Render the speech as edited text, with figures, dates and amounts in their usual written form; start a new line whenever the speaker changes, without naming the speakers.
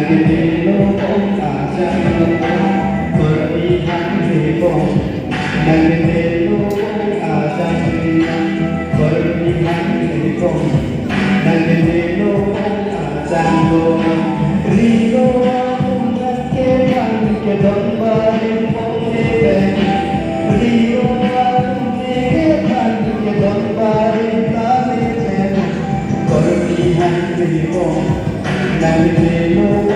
nagdino kong asang berlihan ribong nagdino kong asang berlihan ribong nagdino kong asang rino akong nagkepan kedong baling mong ibig rino akong nagkepan kedong baling berlihan ribong nagdino